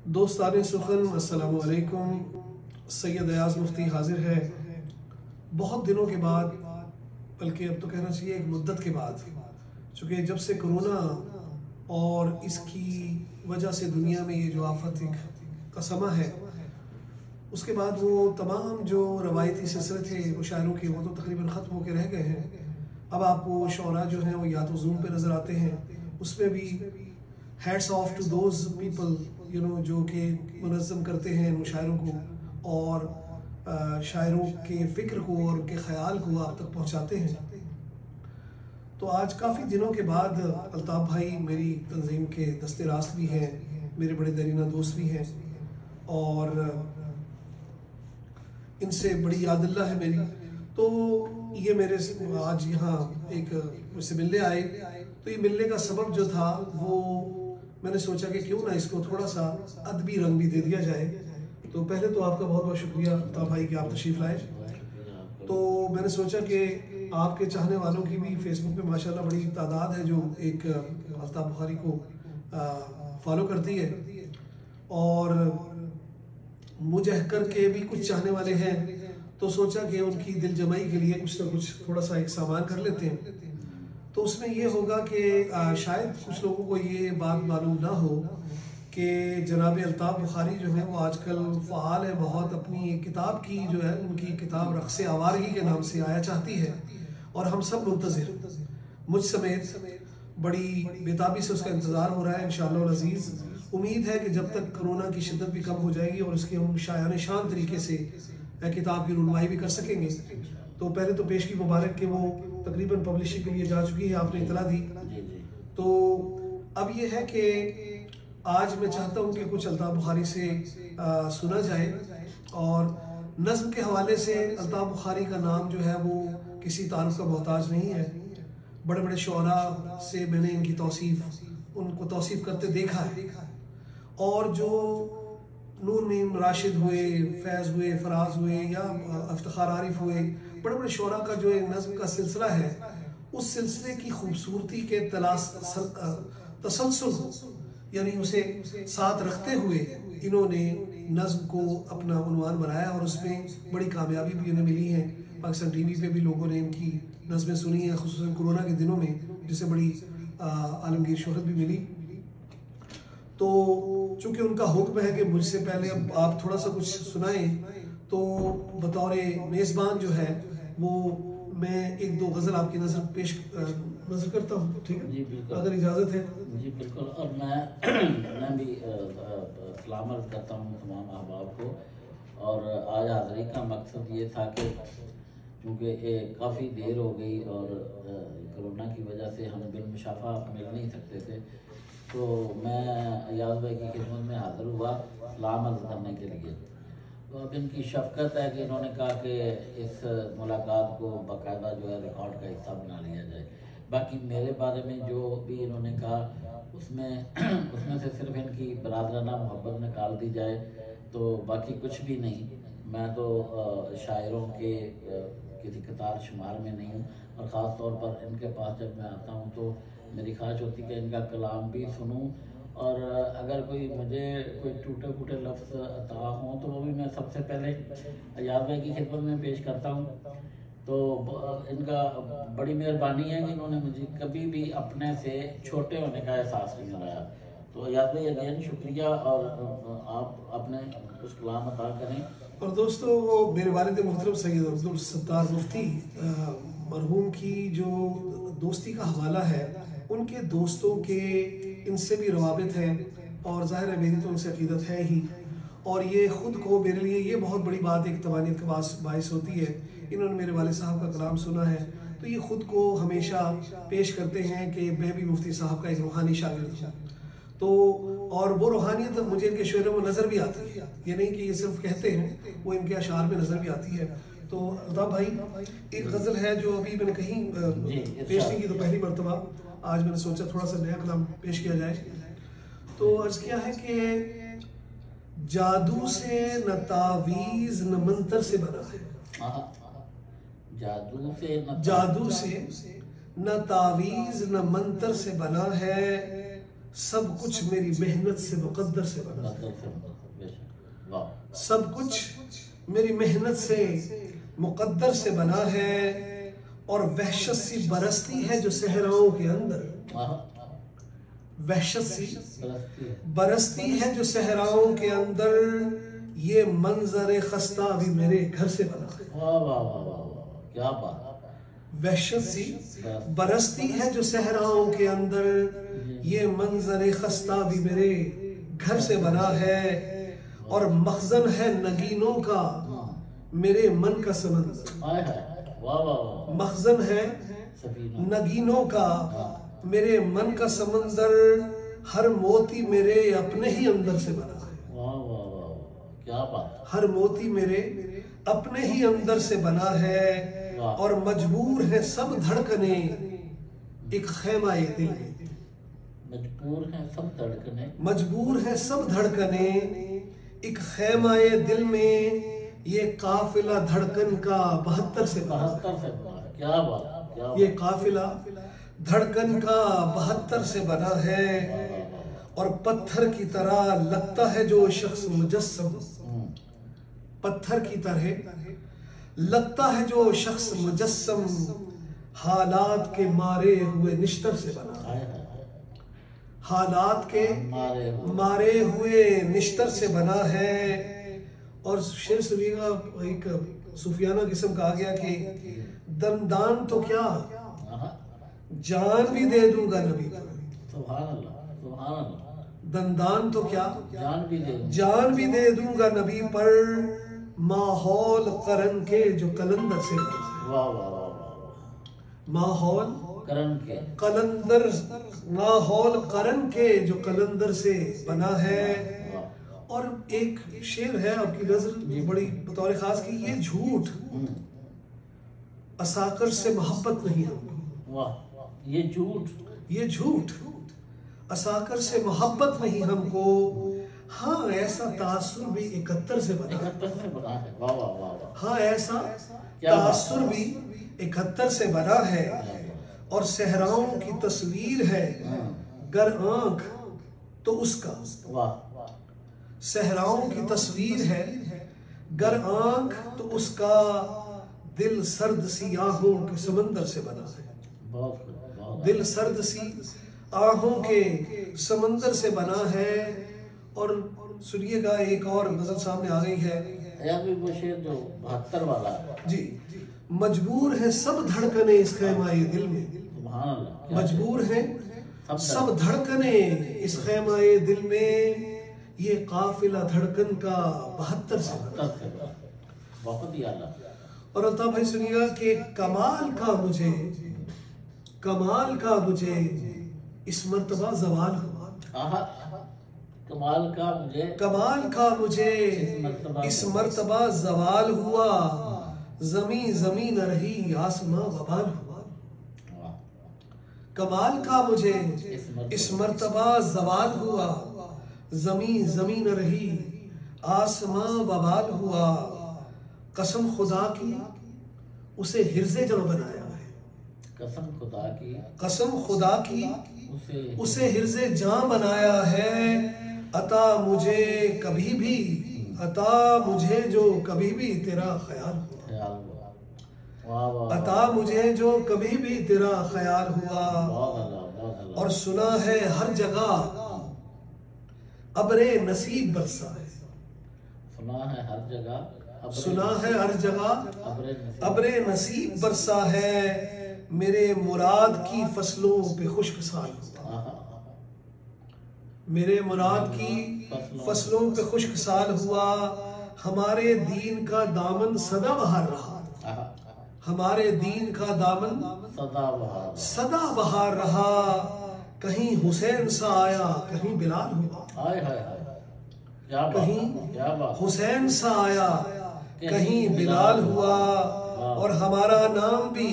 दोस्तान सुखन अस्सलामु अलैकुम। सैयद अयाज मुफ्ती हाजिर है बहुत दिनों के बाद, बल्कि अब तो कहना चाहिए एक मुद्दत के बाद, चूँकि जब से कोरोना और इसकी वजह से दुनिया में ये जो आफत का समा है, उसके बाद वो तमाम जो रवायती सिलसिले थे मुशायरों के, वो तो तकरीबन ख़त्म होकर रह गए हैं। अब आपको शौरा जो हैं वो या तो जूम पे नज़र आते हैं, उसमें भी hats off to those people जो कि मुनज़्ज़म करते हैं मुशायरों को और शायरों के फ़िक्र को और उनके ख़याल को आप तक पहुँचाते हैं। तो आज काफ़ी दिनों के बाद अल्ताफ़ भाई मेरी तंजीम के दस्ते रास्त भी हैं, मेरे बड़े दरीना दोस्त भी हैं और इनसे बड़ी यादल्ला है मेरी। तो ये मेरे आज यहाँ एक मुझसे मिलने आए, तो ये मिलने का सबब जो था वो मैंने सोचा कि क्यों ना इसको थोड़ा सा अदबी रंग भी दे दिया जाए। तो पहले तो आपका बहुत बहुत शुक्रिया अल्ताफ़ भाई कि आप तशरीफ़ लाए। तो मैंने सोचा कि आपके चाहने वालों की भी फेसबुक पे माशाल्लाह बड़ी तादाद है जो एक अल्ताफ़ बुखारी को फॉलो करती है, और मुझे करके भी कुछ चाहने वाले हैं। तो सोचा कि उनकी दिल जमाई के लिए कुछ ना कुछ थोड़ा सा एक सामान कर लेते हैं। तो उसमें ये होगा कि शायद कुछ लोगों को ये बात मालूम ना हो कि जनाब अल्ताफ़ बुखारी जो है वो आजकल फ़ाल है बहुत, अपनी किताब की जो है उनकी किताब रक़्स आवारगी के नाम से आया चाहती है, और हम सब मुंतज़िर, मुझ समेत बड़ी बेताबी से उसका इंतज़ार हो रहा है। इंशाअल्लाह अज़ीज़ उम्मीद है कि जब तक कोरोना की शिद्दत भी कम हो जाएगी और उसके हम शायान शान तरीके से किताब की रुनमाई भी कर सकेंगे। तो पहले तो पेश की मुबारक कि वो तकरीबन पब्लिशिंग के लिए जा चुकी है, आपने इतला दी। तो अब ये है कि आज मैं चाहता हूँ कि कुछ अल्ताफ़ बुखारी से सुना जाए, और नज़्म के हवाले से अल्ताफ़ बुखारी का नाम जो है वो किसी तारुफ का मोहताज नहीं है। बड़े बड़े शौरा से मैंने इनकी उनको तौसीफ़ करते देखा है, और जो नून मीम राशिद हुए, फैज़ हुए, फराज हुए या इफ्तिखार आरिफ हुए, बड़े बड़े शौरा का जो नज़्म का सिलसिला है, उस सिलसिले की खूबसूरती के तसलसल यानी उसे साथ रखते हुए इन्होंने नज़्म को अपना उन्वान बनाया, और उसमें बड़ी कामयाबी भी इन्हें मिली है। पाकिस्तान टीवी पे भी लोगों ने इनकी नज़्में सुनी हैं, ख़ुसूसन कोरोना के दिनों में, जिसे बड़ी आलमगीर शोहरत भी मिली। तो चूँकि उनका हुक्म है कि मुझसे पहले अब आप थोड़ा सा कुछ सुनाएं, तो बतौर मेज़बान जो है वो मैं एक दो गज़ल आपकी नज़र करता हूँ, ठीक है जी? बिल्कुल, अगर इजाज़त है जी बिल्कुल। और मैं भी सलाम अर्ज़ करता हूँ तमाम अहबाब को। और आज हाज़िरी का मकसद ये था कि क्योंकि काफ़ी देर हो गई और कोरोना की वजह से हम बिलमुशाफ़ा मिल नहीं सकते थे, तो मैं अयाज़ भाई की खिदमत में हाज़िर हुआ सलाम अर्ज़ करने के लिए। तो अब इनकी शफ़क़त है कि इन्होंने कहा कि इस मुलाकात को बाकायदा जो है रिकॉर्ड का हिस्सा बना लिया जाए। बाकी मेरे बारे में जो भी इन्होंने कहा उसमें से सिर्फ इनकी बरादराना मोहब्बत निकाल दी जाए, तो बाकी कुछ भी नहीं। मैं तो शायरों के किसी कतार शुमार में नहीं हूँ, और ख़ास तौर पर इनके पास जब मैं आता हूँ तो मेरी ख्वाहिश होती है कि इनका कलाम भी सुनूं, और अगर मुझे कोई टूटे फूटे लफ्ज़ अता हों तो वो भी मैं सबसे पहले अयाज़ भाई की खिदमत में पेश करता हूँ। तो इनका बड़ी मेहरबानी है कि इन्होंने मुझे कभी भी अपने से छोटे होने का एहसास नहीं कराया। तो अयाज़ भाई अगेन शुक्रिया, और आप अपने कुछ कलाम अता करें। और दोस्तों, वो मेरे वालिद मोहतरम सैयद अब्दुल सत्तार मुफ्ती मरहूम की जो दोस्ती का हवाला है, उनके दोस्तों के इनसे भी रवाबित है, और ज़ाहिर है मेरी तो उनसे अकीदत है ही, और ये ख़ुद को मेरे लिए ये बहुत बड़ी बात एक तवानीत का बाइस होती है। इन्होंने मेरे वालिद साहब का कलाम सुना है, तो ये ख़ुद को हमेशा पेश करते हैं कि मैं भी मुफ्ती साहब का एक रूहानी शागिर्द हूँ। तो और वो रूहानियत मुझे इनके शेरों में नज़र भी आती है, ये नहीं कि ये सिर्फ कहते हैं, वो इनके अशार में नज़र भी आती है। तो अल्ताफ़ भाई, एक गज़ल है जो अभी मैंने कहीं पेश नहीं की, तो पहली मरतबा आज मैंने सोचा थोड़ा सा नया कलाम पेश किया जाए। तो अर्ज़ किया है कि जादू से न तावीज़ न मंतर से बना है, जादू से न तावीज़ न मंतर से बना है, सब कुछ मेरी मेहनत से मुकद्दर से बना है। बेशक, वाह, सब कुछ मेरी मेहनत से मुकद्दर से बना है और वहशत सी बरसती है जो सहराओं के अंदर। आहा, वहशत सी बरसती है। बरसती है जो सहराओं के अंदर, ये मंजर खस्ता भी मेरे घर से बना है। वाह वाह वाह वाह वाह, क्या बात। वहशत सी बरसती है जो सहराओं के अंदर, ये मंजर खस्ता भी मेरे घर से बना है और मखजन है नगीनों का मेरे मन का समंदर। हाय हाय, वाह वाह वाह, मखजन है सफीना, नगीनों का मेरे मन का समंदर, हर मोती मेरे अपने ही अंदर से बना है। वाह वाह वाह वाह, क्या बात। हर मोती मेरे अपने ही अंदर से बना है और मजबूर है सब धड़कने एक खैमा ये दिल में। मजबूर है सब धड़कने, मजबूर है सब धड़कने एक खैमा ये दिल में, ये काफिला धड़कन का 72 से बना है। 72 से बना है, क्या बात, क्या बात। ये काफिला धड़कन का 72 से बना है और पत्थर की तरह लगता है जो शख्स मुजस्सम। पत्थर की तरह लगता है जो शख्स मुजस्सम, हालात के मारे हुए निश्तर से बना है। हाय हाय हाय, हालात के मारे हुए। मारे हुए निश्तर से बना है। और शेर सुबी का एक सूफियाना किस्म कहा गया कि दंदान तो क्या आहा, जान भी दे दूंगा नबी पर। सुभान अल्लाह, सुभान अल्लाह। दंदान तो क्या जान भी दे, जान भी दे दूंगा नबी पर, माहौल करन के जो कलंदर से बना है। वाह वाह वाह वाह, माहौल करण के, कलंदर, माहौल करन के जो कलंदर से बना है। वाह, और एक शेर है आपकी नजर बड़ी बतौर खास की, ये झूठ असाकर से मोहब्बत नहीं हमको। वाह, ये झूठ, ये झूठ असाकर से मोहब्बत नहीं हमको, हाँ ऐसा तासुर भी 71 से बना है। 71 से बना है, वाह वाह वाह वाह, हाँ ऐसा क्या बात। तासुर भी 71 से बना है और सहराओं की तस्वीर है, गर आंख तो उसका। वाह, सहराओं की तस्वीर है, गर आंख तो उसका, दिल सर्द सी आहों के समंदर से बना है। बहुत खूब, बहुत। दिल सर्द सी आहों के समंदर से बना है। और सुनिएगा एक और गजल सामने आ गई है या भी वो शेर जो 72 वाला है। जी। मजबूर है सब धड़कने इस खैमाए दिल में, सुभान अल्लाह, क्या मजबूर है सब सब धड़कने इस खैमाए दिल में, ये काफिला धड़कन का 72 से बना। 72 से बना, बहुत ही आला। और अल्ताफ भाई सुनिएगा कि कमाल का मुझे इस मर्तबा जवाल हुआ। आहा, कमाल का मुझे, कमाल का मुझे इस मर्तबा जवाल हुआ, जमी न रही आसमां वबाल हुआ। वाह, कमाल का मुझे इस मर्तबा जवाल हुआ, जमी न रही आसमां वबाल हुआ। कसम खुदा की उसे हिर्ज़े जहाँ बनाया है, कसम खुदा की, कसम खुदा की उसे उसे हिर्ज़े जहाँ बनाया है। अता मुझे कभी भी, अता मुझे जो कभी भी तेरा ख्याल हुआ, ख्याल हुआ। वाह वाह, अता मुझे जो कभी भी तेरा ख्याल हुआ। बहुत अल्लाह, बहुत अल्लाह। और सुना है हर जगह अबरे नसीब बरसा है, सुना है हर जगह, सुना है हर जगह अबरे नसीब, अबरे नसीब बरसा है, मेरे मुराद की फसलों पे खुश्क साल हुआ। आहा, मेरे मुराद की फसलों पे खुश्क साल हुआ। हमारे दीन का दामन सदा बहार रहा, आहा, हमारे दीन का दामन सदा बहार। सदा बहार रहा। कहीं हुसैन सा आया, कहीं बिलाल हुआ, हाय हाय हाय, क्या बात, कहीं क्या बात। हुसैन सा आया, कहीं बिलाल हुआ। और हमारा नाम भी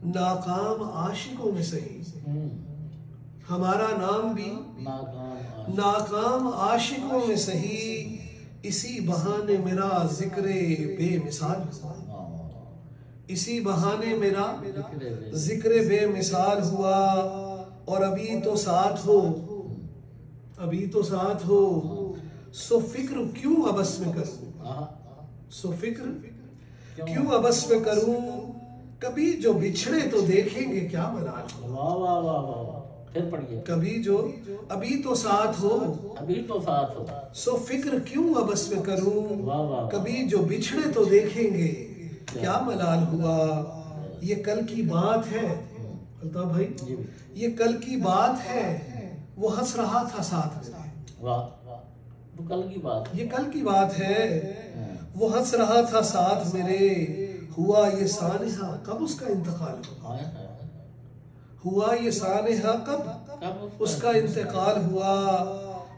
नाकाम आशिकों में सही, हमारा नाम भी नाकाम नाकाम आशिकों में सही, इसी बहाने मेरा जिक्र बेमिसाल हुआ, इसी बहाने मेरा जिक्र बेमिसाल हुआ। और अभी तो साथ हो अभी तो साथ हो, सो फिक्र क्यों अबस में करूं, सो फिक्र क्यों अबस में करूं, कभी जो बिछड़े तो देखेंगे क्या मलाल हो। वाह वाह वाह वाह, फिर पढ़िए। कभी जो, अभी तो साथ हो, अभी तो साथ हो, सो फिक्र क्यों अबस में करूं, वाह वाह, कभी जो बिछड़े तो देखेंगे क्या मलाल हुआ। ये कल की बात है अल्ताफ भाई, ये कल की बात है, वो हंस रहा था साथ में। वाह, वो कल की बात, ये कल की बात है, वो हंस रहा था साथ मेरे, हुआ ये सानिहा कब उसका इंतकाल हुआ, हुआ ये सानिहा कब उसका इंतकाल हुआ।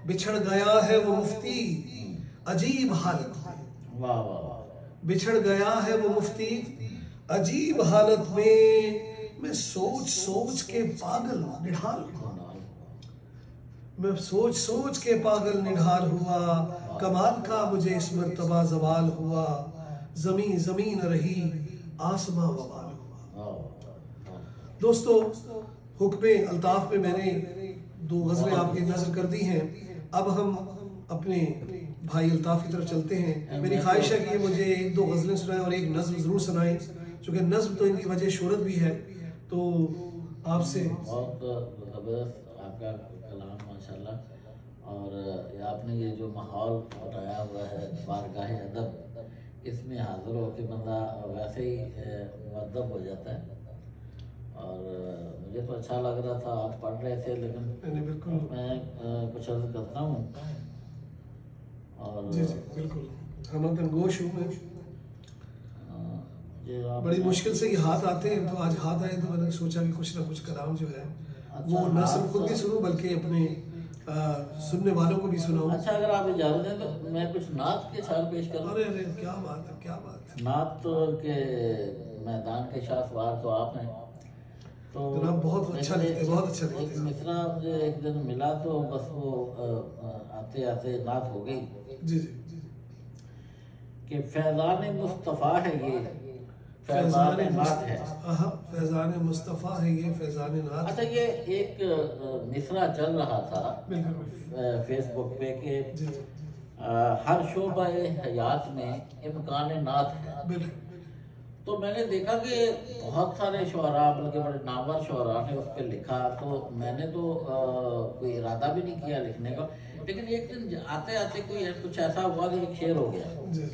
बिछड़ गया है वो मुफ्ती अजीब हालत में, वाह वाह, बिछड़ गया है वो मुफ्ती अजीब हालत में, मैं सोच सोच के पागल निढाल हुआ, मैं सोच सोच के पागल निढाल हुआ। कमाल का मुझे इस मर्तबा जवाल हुआ, जमीन जमीन रही आसमां वबाल हुआ। दोस्तों, हुक्मे अल्ताफ में मैंने 2 गजलें आपकी नजर कर दी हैं। अब हम अपने भाई अल्ताफ की तरफ चलते हैं। मेरी ख्वाहिश है कि मुझे 1-2 गजलें सुनाएं और एक नज्म जरूर सुनाएं, क्योंकि नज्म तो इनकी वजह शोहरत भी है। तो आपसे बहुत ज़बरदस्त आपका कलाम माशाल्लाह, और आपने ये जो माहौल बताया हुआ है बारगाह अदब, इसमें हाजिर होकर बंदा वैसे ही मुअद्दब हो जाता है। और मुझे तो अच्छा लग रहा था, आप पढ़ रहे थे, लेकिन बिल्कुल मैं कुछ अर्ज करता हूँ। और जी जी बिल्कुल, हम गोश हूँ मैं, बड़ी मुश्किल से ये हाथ आते हैं, तो आज हाथ आए तो मैंने सोचा कि कुछ ना कुछ कलाम जो है वो न सिर्फ खुद भी सुनूं बल्कि अपने सुनने वालों को भी सुनाऊं। अच्छा, अगर आप इजाजत दें तो मैं कुछ नात के शार पेश करूं। अरे अरे, क्या बात है, क्या बात है। नात के मैदान के शासवार तो आप हैं, तो जनाब बहुत अच्छा लिखते हैं, बहुत अच्छा लिखते एक हैं। मिसरा मुझे एक दिन मिला तो बस वो आते आते नात हो गई जी जी, कि फैज़ान मुस्तफ़ा है ये, फैज़ान नात है। फैज़ान मुस्तफ़ा है ये, फैज़ान नात। अच्छा, ये एक मिसरा चल रहा था बिल्कुल फेसबुक पे कि जी हर शोबा हयात में इम्कान नात है। बिल्कुल, तो मैंने देखा कि बहुत सारे शुअरा, बल्कि बड़े नामवर शुअरा ने उस पर लिखा, तो मैंने तो कोई इरादा भी नहीं किया लिखने का, लेकिन एक दिन आते आते कोई कुछ ऐसा हुआ कि एक शेर हो गया। जी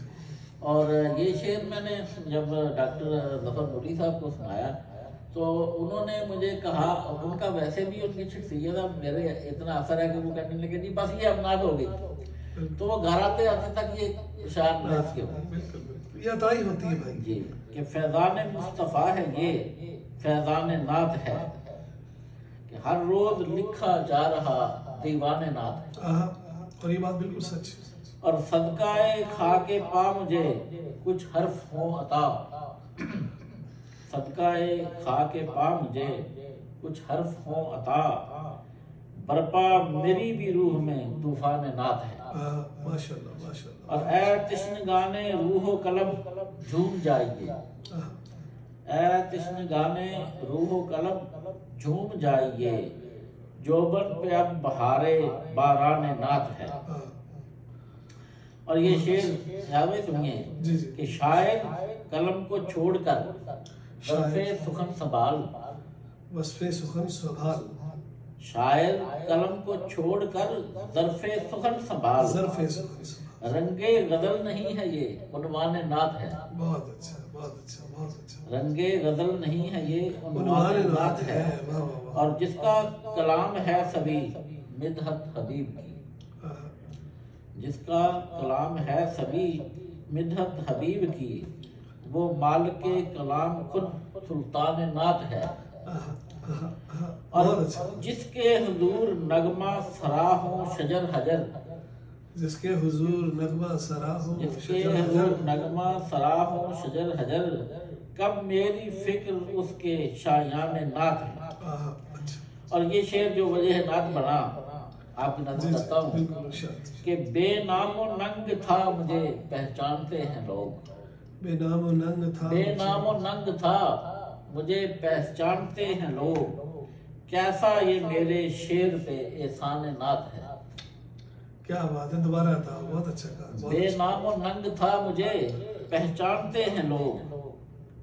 और ये शेर मैंने जब डॉक्टर जफर नूरी साहब को सुनाया तो उन्होंने मुझे कहा, उनका वैसे भी उनकी शख्सियत मेरे इतना असर है कि वो कहने लगे नहीं बस ये अब नात हो गई। तो वो घर आते आते तक ये शान नात के बिल्कुल, ये अताई होती है भाई जी, कि फैज़ान मुस्तफ़ा है ये, फैज़ान नात है, कि हर रोज लिखा जा रहा दीवान नात है। और ये बात बिल्कुल सच है। और सदकाए खाके पा मुझे कुछ हर्फ हो अता, सदकाए खाके पा मुझे कुछ हर्फ हो अता, बरपा मेरी भी रूह में तूफान नात है। माशाल्लाह माशाल्लाह। और ऐ तिश्न गाने रूहो कलम झूम जाइए, ऐ तिश्न गाने रूहो कलम झूम जाइए, जोबन पे अब बहारे बारान नात है। और ये शेर याद सुनिए कि शायर कलम को छोड़कर वस्फे सुखन संभाल, वस्फे सुखन संभाल, शायर कलम को छोड़कर ज़र्फे सुखन संभाल, ज़र्फे सुखन संभाल, रंगे गजल नहीं है ये उन्वान नात है। बहुत अच्छा बहुत अच्छा बहुत अच्छा। रंगे गजल नहीं है ये उन्वान नात है। और जिसका कलाम है सभी मिदहत हबीब की, जिसका कलाम है सभी मिदहत हबीब की, वो मालिके कलाम खुद सुल्तान नात है। और जिसके हुजूर नगमा सरा हो शजर हजर, जिसके हुजूर नगमा सरा हो, जिसके हुजूर नगमा सरा हो शजर हजर, कब मेरी फिक्र उसके शायान नात है। और ये शेर जो वजह नात बना आपकी नजर करता हूँ कि बेनामो नंग था मुझे पहचानते हैं लोग, बेनामो नंग था, बेनामो नंग था मुझे पहचानते हैं लोग, कैसा ये मेरे शेर पे एहसान नात है। क्या बात है, दोबारा था, बहुत अच्छा कहा, बहुत अच्छा। बेनाम और नंग था मुझे पहचानते हैं लोग,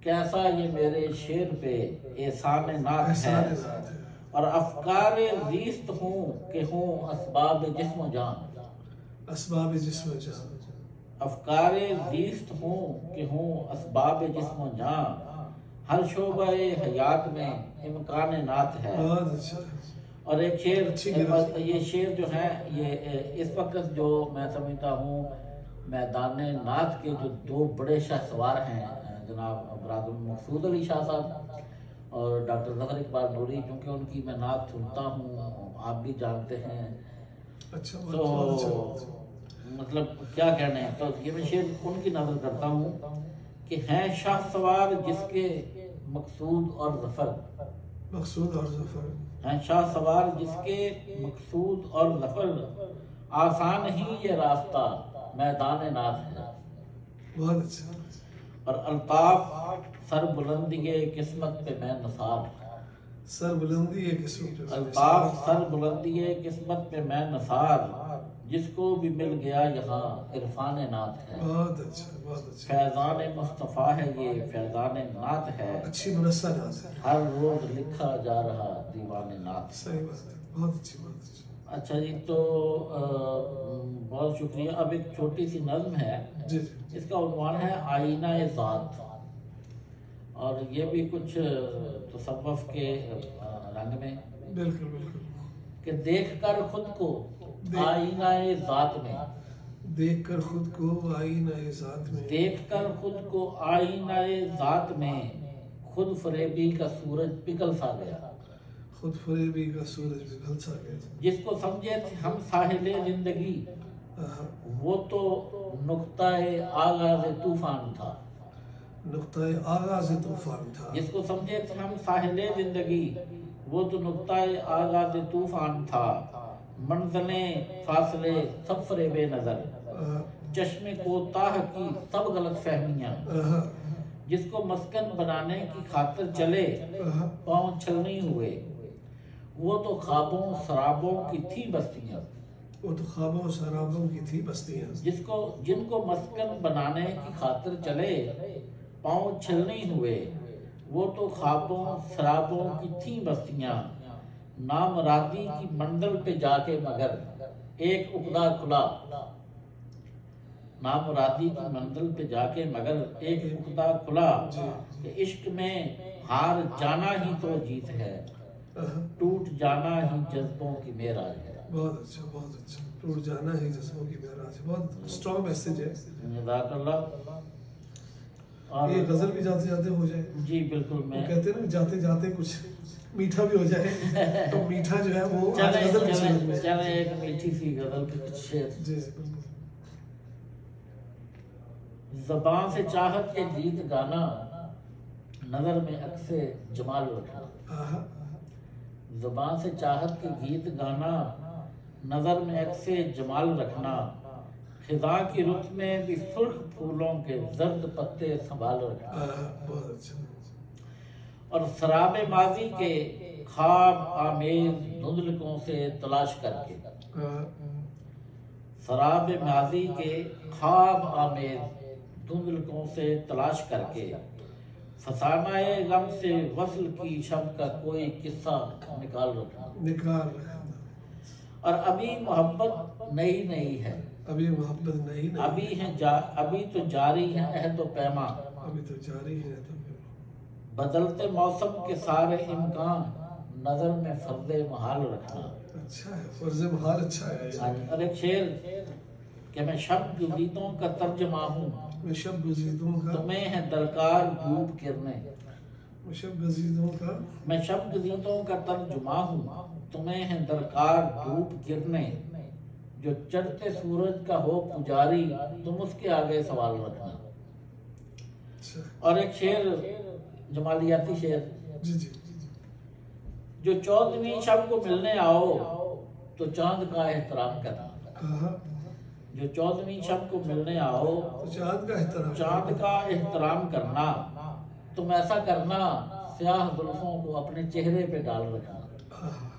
कैसा ये मेरे शेर पे एहसान नात एहसान है। नात है। और अफकार ज़ीस्त हूँ कि हूँ असबाब जिस्म जान, असबाब जिस्म जान, अफकार ज़ीस्त हूँ कि हूँ असबाब जिस्म जान, हर शोबे हयात में इम्कान नात है। बहुत अच्छा। और एक शेर, अच्छी गिरफ्त। और ये शेर जो है ये इस वक्त जो मैं समझता हूँ मैदान नात के जो दो बड़े शाहसवार हैं, जनाब बरादर मकसूद अली शाह साहब और डॉक्टर ज़फ़र इकबाल नूरी, क्योंकि उनकी मैं नात सुनता हूँ, आप भी जानते हैं। अच्छा, तो बहुत अच्छा। मतलब क्या कहने हैं, तो ये मैं शेर उनकी नज़र करता हूँ कि हैं शाहसवार जिसके मकसूद और ज़फ़र, मकसूद और ज़फ़र, हैं शाहसवार जिसके मकसूद और ज़फ़र, आसान ही ये रास्ता मैदान नात है। बहुत अच्छा। और अल्ताफ सर बुलंदी किस्मत पे मैं नसार, सर बुलंदी है किस्मत पे, अल्ताफ सर बुलंदी किस्मत पे मैं नसार, जिसको भी मिल गया यहाँ इरफान नात है। बहुत अच्छा, बहुत अच्छा। फैज़ान मुस्तफ़ा है ये फैज़ान नात है, अच्छी मुनस्सा नात है, हर रोज लिखा जा रहा दीवान नात। सही बात है, बहुत अच्छी, बहुत अच्छी। अच्छा जी, तो बहुत शुक्रिया। अब एक छोटी सी नज़्म है, जी जी, इसका उन्वान है आईना ए ज़ात, और ये भी कुछ तसव्वुफ़ के रंग में, बिल्कुल बिल्कुल। कि देख कर खुद को आईना ए ज़ात में, देख कर खुद को आईना ए ज़ात में, देख कर खुद को आईना ए ज़ात में, खुद फरेबी का सूरज पिघल सा गया, खुद फरेबी का सूरज पिघल सा गया। जिसको समझे थे हम साहिल जिंदगी, आहा, वो तो नुक्ता-ए आगाज़ तूफान था, नुक्ता आगाज़ तूफान था। जिसको समझे थे हम साहिल जिंदगी, वो तो नुक्ता-ए आगाज़ तूफान था, मंज़िलें फासले सब फरेबे नजर, आहा, चश्मे कोताह की सब गलत फहमियाँ, आहा, जिसको मस्कन बनाने की खातिर चले आहा, पाँव छलनी हुए, वो तो ख्वाबों शराबों की थी बस्तियाँ, वो तो ख्वाबों शराबों की थी बस्तियाँ, जिसको जिनको मस्कन बनाने की खातिर चले पाँव छलनी हुए, वो तो ख्वाबों शराबों की थी बस्तियाँ, नामरादी की मंजिल पे जाके मगर एक उकदा खुला, नामरादी की मंजिल पे जाके मगर एक उकदा खुला, कि इश्क में हार जाना ही तो जीत है, आहा, टूट जाना ही जज्बों की मेराज है। बहुत अच्छा, बहुत अच्छा। टूट जाना ही जिस्मों की मेराज है, बहुत स्ट्रॉन्ग मैसेज है। जज़ाकल्लाह। और ये गजल भी जाते जाते हो जाए, जी बिल्कुल, वो मैं कहते हैं ना जाते जाते कुछ मीठा भी हो जाए, तो मीठा जो है वो आज चले गजल की चले सूरत में है। चले एक मीठी सी गजल के कुछ शेर। जी जी, बिल्कुल। ज़बान से चाहत के गीत गाना, नजर में अक्से जमाल रखना, आहा, ज़बान से चाहत के गीत गाना, नजर में अक्से जमाल रखना, खिज़ां की रुत में भी सुर्ख फूलों के जर्द पत्ते संभाल रखना, आहा, बहुत अच्छा। और शराब माजी के ख्वाब आमेज धुंधलकों से तलाश करके, आहा, शराब माजी के ख्वाब आमेज धुंधलकों से तलाश करके, फसानाए गम से वस्ल की शब का कोई किस्सा निकाल रखना, निकाल रखना। और अभी मोहब्बत नई नई है, अभी मोहब्बत नहीं नहीं, अभी अभी तो जारी है अहद व पैमा, अभी तो जारी है, तो फिर बदलते मौसम के सारे इम्कान, नजर में फर्दे महाल रखना। अच्छा है, फर्ज महाल अच्छा है। और एक शेर कि मैं शब्द गीतों का तर्जमा हूँ, मैं शब गजीदों का, तुम्हें है दरकार धूप किरणें, मैं शब गजीदों का, मैं शब्द गीतों का तर्जुमा हूँ, तुम्हें है दरकार धूप किरणें, जो चढ़ते सूरज का हो पुजारी, तुम उसके आगे सवाल रखना। अच्छा, और एक शेर, जमालियाती शेर, जी जी, जो 14वीं शब को मिलने आओ तो चांद का एहतराम करना, आहा, जो 14वीं शब को मिलने आओ तो चांद का एहतराम, चांद का एहतराम करना, तुम ऐसा करना स्याह जुल्फों को अपने चेहरे पे डाल रखना, आहा,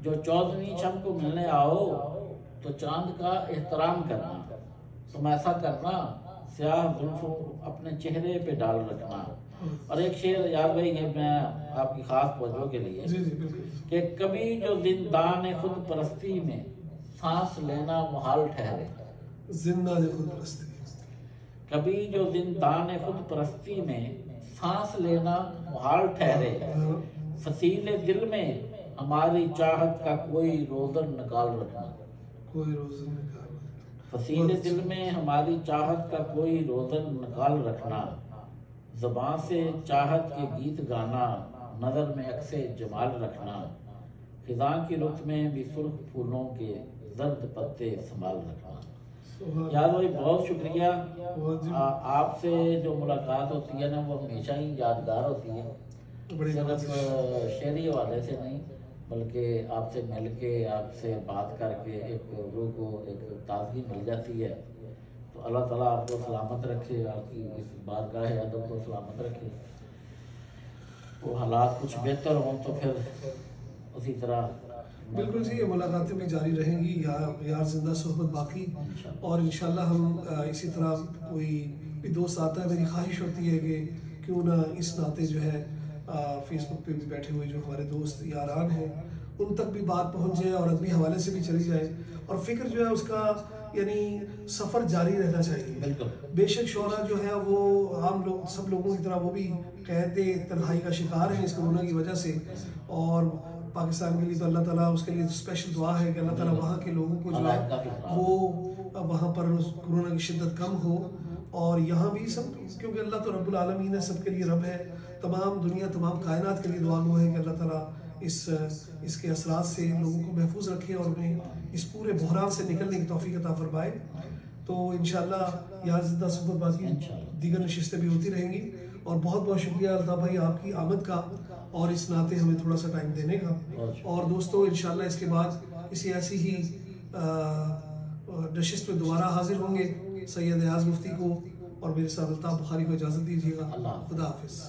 जो 14वीं शब को मिलने आओ तो चांद का एहतराम करना, तुम ऐसा करना, स्याह जुल्फों अपने चेहरे पे डाल रखना। और एक शेर याद भाई, ये मैं आपकी खास तवज्जो के लिए, जी जी बिल्कुल। कि कभी जो जिंदान खुद परस्ती में सांस लेना मुहाल ठहरे, जिंदा ने खुद परस्ती, कभी जो जिंदान खुद परस्ती में सांस लेना मुहाल ठहरे, फसीले दिल में हमारी चाहत का कोई रोज़न निकाल रखना, कोई रोज़न निकाल, फसीले दिल में हमारी चाहत का कोई रोज़न निकाल रखना, ज़बान से चाहत के गीत गाना, नज़र में अक्से जमाल रखना, खिज़ां की रुत में भी सुर्ख फूलों के जर्द पत्ते संभाल रखना। यार भाई बहुत शुक्रिया, आपसे जो मुलाकात होती है ना वो हमेशा ही यादगार होती है, सिर्फ शेरी हवाले से नहीं बल्कि आपसे मिल के, आपसे बात करके एक रूह को एक ताजगी मिल जाती है। तो अल्लाह ताला आपको सलामत रखे, आपकी इस बारगाह अदब को सलामत रखे, वो हालात कुछ बेहतर हों तो फिर उसी तरह। बिल्कुल जी, ये मुलाकातें भी जारी रहेंगी, यार जिंदा सोहबत बाकी, और इंशाल्लाह हम इसी तरह कोई भी दोस्त आता है, मेरी ख्वाहिश होती है कि क्यों ना इस नाते जो है फेसबुक पे भी बैठे हुए जो हमारे दोस्त यारान हैं उन तक भी बात पहुंच जाए और अदबी हवाले से भी चली जाए, और फिक्र जो है उसका यानी सफ़र जारी रहना चाहिए। बिल्कुल, बेशक शोहरा जो है वो आम लोग, सब लोगों की तरह वो भी कैद तन्हाई का शिकार है इस कोरोना की वजह से, और पाकिस्तान के लिए तो अल्लाह ताला उसके लिए स्पेशल दुआ है कि अल्लाह ताला वहाँ के लोगों को जो है वो वहाँ पर कोरोना की शिद्दत कम हो, और यहाँ भी सब, क्योंकि अल्लाह तो रब्बुल आलमीन है, सबके लिए रब है, तमाम दुनिया तमाम कायनात के लिए दुआ गो है कि अल्लाह ताला इसके असरात से लोगों को महफूज रखे और उन्हें इस पूरे बहरान से निकलने की तौफीक अता फरमाए। तो इंशाल्लाह यार जिंदा सुबह बाकी दीगर नशिस्तें भी होती रहेंगी, और बहुत बहुत शुक्रिया अल्ताफ भाई आपकी आमद का और इस नाते हमें थोड़ा सा टाइम देने का। और दोस्तों इंशाल्लाह इसके बाद किसी ऐसी ही नशिस्त में दोबारा हाजिर होंगे। सैयद एयाज मुफ्ती को और मेरे साथ अल्ताफ बुखारी को इजाज़त दीजिएगा। खुदा हाफिज़।